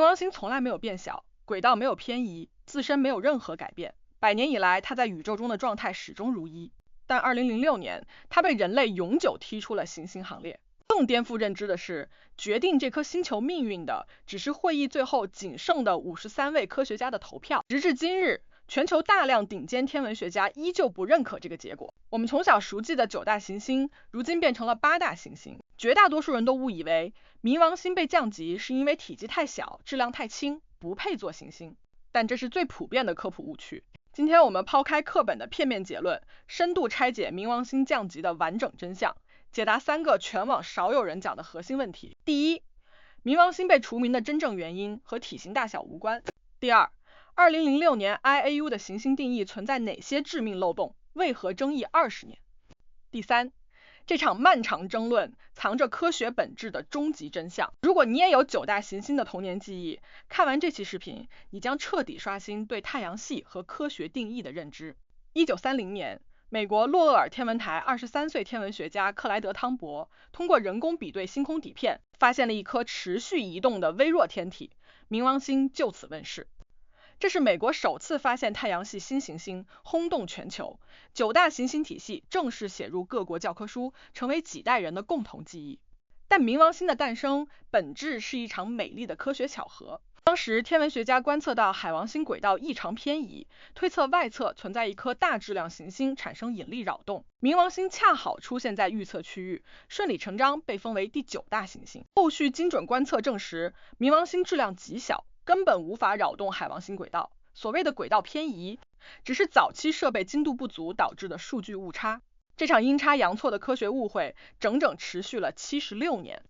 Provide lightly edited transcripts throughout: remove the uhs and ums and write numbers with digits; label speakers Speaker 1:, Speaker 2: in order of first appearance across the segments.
Speaker 1: 冥王星从来没有变小，轨道没有偏移，自身没有任何改变。100年以来，它在宇宙中的状态始终如一。但2006年，它被人类永久踢出了行星行列。更颠覆认知的是，决定这颗星球命运的只是会议最后仅剩的53位科学家的投票。直至今日，全球大量顶尖天文学家依旧不认可这个结果。我们从小熟记的9大行星，如今变成了8大行星。绝大多数人都误以为冥王星被降级是因为体积太小、质量太轻，不配做行星。但这是最普遍的科普误区。今天我们抛开课本的片面结论，深度拆解冥王星降级的完整真相，解答3个全网少有人讲的核心问题。第一，冥王星被除名的真正原因和体型大小无关。第二，2006年 IAU 的行星定义存在哪些致命漏洞，为何争议20年？第三，这场漫长争论藏着科学本质的终极真相。如果你也有9大行星的童年记忆，看完这期视频，你将彻底刷新对太阳系和科学定义的认知。1930年，美国洛厄尔天文台23岁天文学家克莱德·汤博通过人工比对星空底片，发现了一颗持续移动的微弱天体，冥王星就此问世。这是美国首次发现太阳系新行星，轰动全球。9大行星体系正式写入各国教科书，成为几代人的共同记忆。但冥王星的诞生本质是一场美丽的科学巧合。当时天文学家观测到海王星轨道异常偏移，推测外侧存在一颗大质量行星产生引力扰动，冥王星恰好出现在预测区域，顺理成章被封为第9大行星。后续精准观测证实，冥王星质量极小，根本无法扰动海王星轨道。所谓的轨道偏移，只是早期设备精度不足导致的数据误差。这场阴差阳错的科学误会整整持续了76年。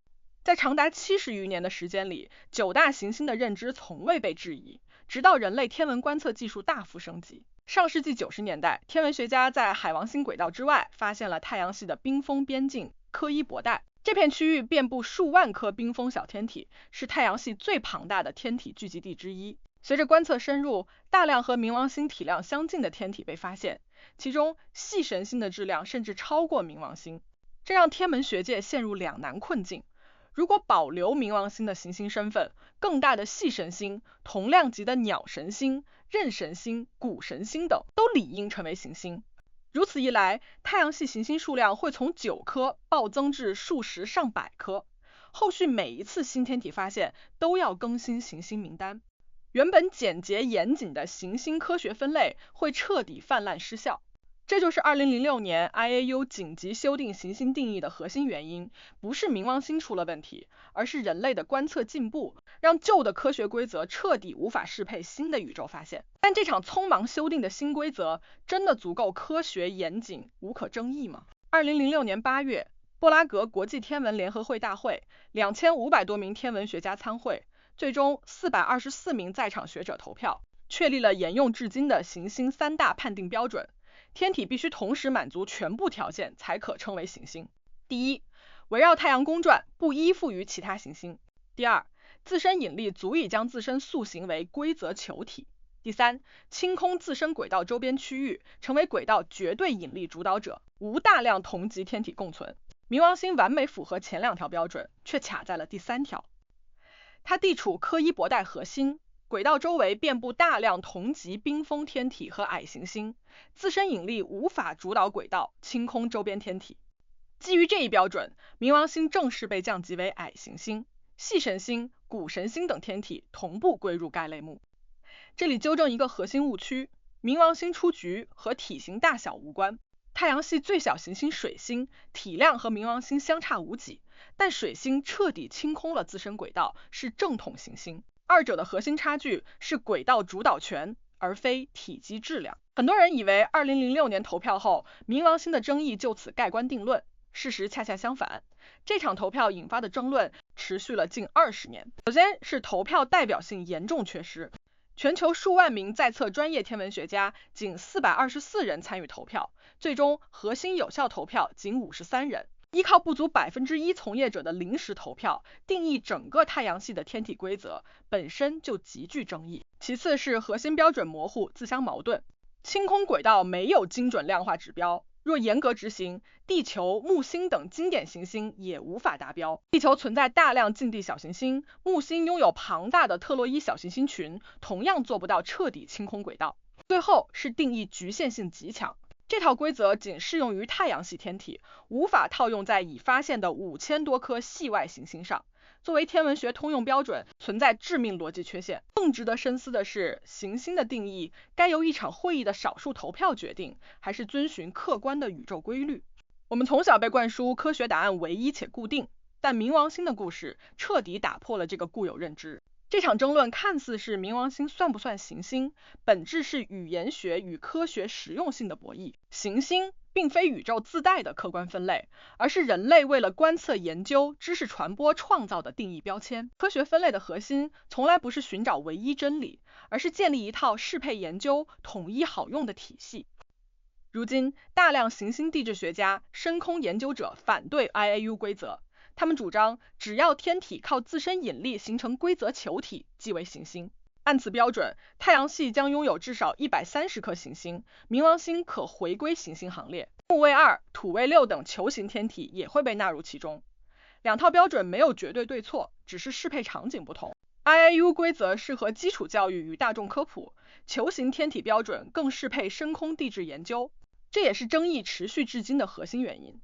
Speaker 1: 在长达70余年的时间里，9大行星的认知从未被质疑，直到人类天文观测技术大幅升级。上世纪90年代，天文学家在海王星轨道之外发现了太阳系的冰封边境柯伊伯带。这片区域遍布数万颗冰封小天体，是太阳系最庞大的天体聚集地之一。随着观测深入，大量和冥王星体量相近的天体被发现，其中系神星的质量甚至超过冥王星，这让天文学界陷入两难困境。如果保留冥王星的行星身份，更大的系神星、同量级的鸟神星、刃神星、谷神星等都理应成为行星。如此一来，太阳系行星数量会从9颗暴增至数十上百颗。后续每一次新天体发现都要更新行星名单，原本简洁严谨的行星科学分类会彻底泛滥失效。这就是2006年 IAU 紧急修订行星定义的核心原因，不是冥王星出了问题，而是人类的观测进步，让旧的科学规则彻底无法适配新的宇宙发现。但这场匆忙修订的新规则真的足够科学严谨、无可争议吗？2006年8月，布拉格国际天文联合会大会，2500多名天文学家参会，最终424名在场学者投票，确立了沿用至今的行星3大判定标准。天体必须同时满足全部条件才可称为行星。第一，围绕太阳公转，不依附于其他行星。第二，自身引力足以将自身塑形为规则球体。第三，清空自身轨道周边区域，成为轨道绝对引力主导者，无大量同级天体共存。冥王星完美符合前2条标准，却卡在了第3条。它地处柯伊伯带核心，轨道周围遍布大量同级冰封天体和矮行星，自身引力无法主导轨道，清空周边天体。基于这一标准，冥王星正式被降级为矮行星，系神星、谷神星等天体同步归入该类目。这里纠正一个核心误区，冥王星出局和体型大小无关。太阳系最小行星水星体量和冥王星相差无几，但水星彻底清空了自身轨道，是正统行星。二者的核心差距是轨道主导权，而非体积质量。很多人以为2006年投票后，冥王星的争议就此盖棺定论，事实恰恰相反。这场投票引发的争论持续了近20年。首先是投票代表性严重缺失，全球数万名在册专业天文学家仅424人参与投票，最终核心有效投票仅53人。依靠不足1%从业者的临时投票定义整个太阳系的天体规则，本身就极具争议。其次是核心标准模糊，自相矛盾。清空轨道没有精准量化指标，若严格执行，地球、木星等经典行星也无法达标。地球存在大量近地小行星，木星拥有庞大的特洛伊小行星群，同样做不到彻底清空轨道。最后是定义局限性极强，这套规则仅适用于太阳系天体，无法套用在已发现的5000多颗系外行星上。作为天文学通用标准，存在致命逻辑缺陷。更值得深思的是，行星的定义该由一场会议的少数投票决定，还是遵循客观的宇宙规律？我们从小被灌输科学答案唯一且固定，但冥王星的故事彻底打破了这个固有认知。这场争论看似是冥王星算不算行星，本质是语言学与科学实用性的博弈。行星并非宇宙自带的客观分类，而是人类为了观测研究、知识传播创造的定义标签。科学分类的核心从来不是寻找唯一真理，而是建立一套适配研究、统一好用的体系。如今，大量行星地质学家、深空研究者反对 IAU 规则，他们主张只要天体靠自身引力形成规则球体，即为行星。按此标准，太阳系将拥有至少130颗行星，冥王星可回归行星行列，木卫2、土卫6等球形天体也会被纳入其中。两套标准没有绝对对错，只是适配场景不同。IAU 规则适合基础教育与大众科普，球形天体标准更适配深空地质研究，这也是争议持续至今的核心原因。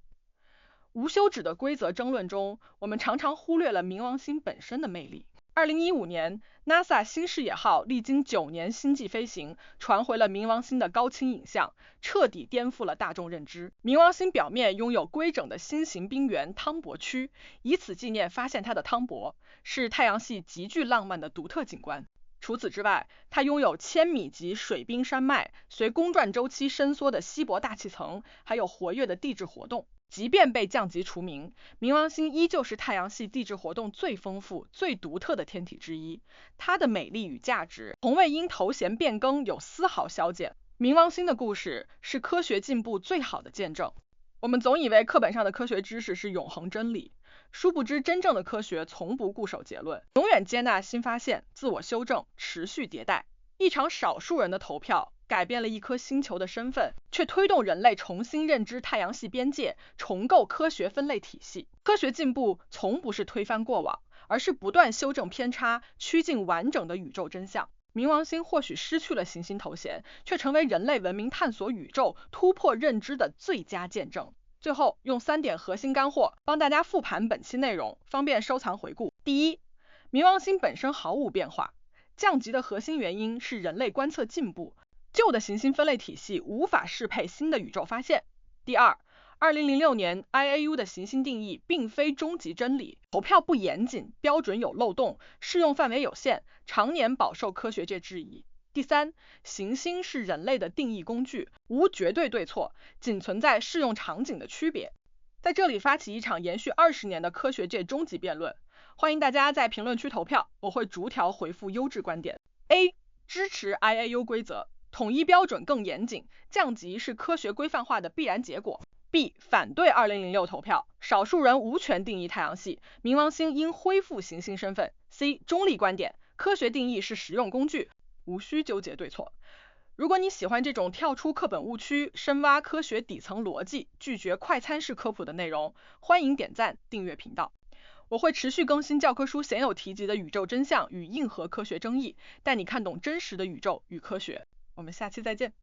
Speaker 1: 无休止的规则争论中，我们常常忽略了冥王星本身的魅力。2015年 NASA 新视野号历经9年星际飞行，传回了冥王星的高清影像，彻底颠覆了大众认知。冥王星表面拥有规整的心形冰原汤博区，以此纪念发现它的汤博，是太阳系极具浪漫的独特景观。除此之外，它拥有1000米级水冰山脉，随公转周期伸缩的稀薄大气层，还有活跃的地质活动。即便被降级除名，冥王星依旧是太阳系地质活动最丰富、最独特的天体之一。它的美丽与价值，从未因头衔变更有丝毫消减。冥王星的故事是科学进步最好的见证。我们总以为课本上的科学知识是永恒真理，殊不知真正的科学从不固守结论，永远接纳新发现，自我修正，持续迭代。一场少数人的投票改变了一颗星球的身份，却推动人类重新认知太阳系边界，重构科学分类体系。科学进步从不是推翻过往，而是不断修正偏差，趋近完整的宇宙真相。冥王星或许失去了行星头衔，却成为人类文明探索宇宙、突破认知的最佳见证。最后，用3点核心干货帮大家复盘本期内容，方便收藏回顾。第一，冥王星本身毫无变化，降级的核心原因是人类观测进步，旧的行星分类体系无法适配新的宇宙发现。第二，2006年 IAU 的行星定义并非终极真理，投票不严谨，标准有漏洞，适用范围有限，常年饱受科学界质疑。第三，行星是人类的定义工具，无绝对对错，仅存在适用场景的区别。在这里发起一场延续20年的科学界终极辩论，欢迎大家在评论区投票，我会逐条回复优质观点。A. 支持 IAU 规则，统一标准更严谨，降级是科学规范化的必然结果。B. 反对2006投票，少数人无权定义太阳系，冥王星应恢复行星身份。C. 中立观点，科学定义是实用工具，无需纠结对错。如果你喜欢这种跳出课本误区、深挖科学底层逻辑、拒绝快餐式科普的内容，欢迎点赞、订阅频道。我会持续更新教科书鲜有提及的宇宙真相与硬核科学争议，带你看懂真实的宇宙与科学。我们下期再见。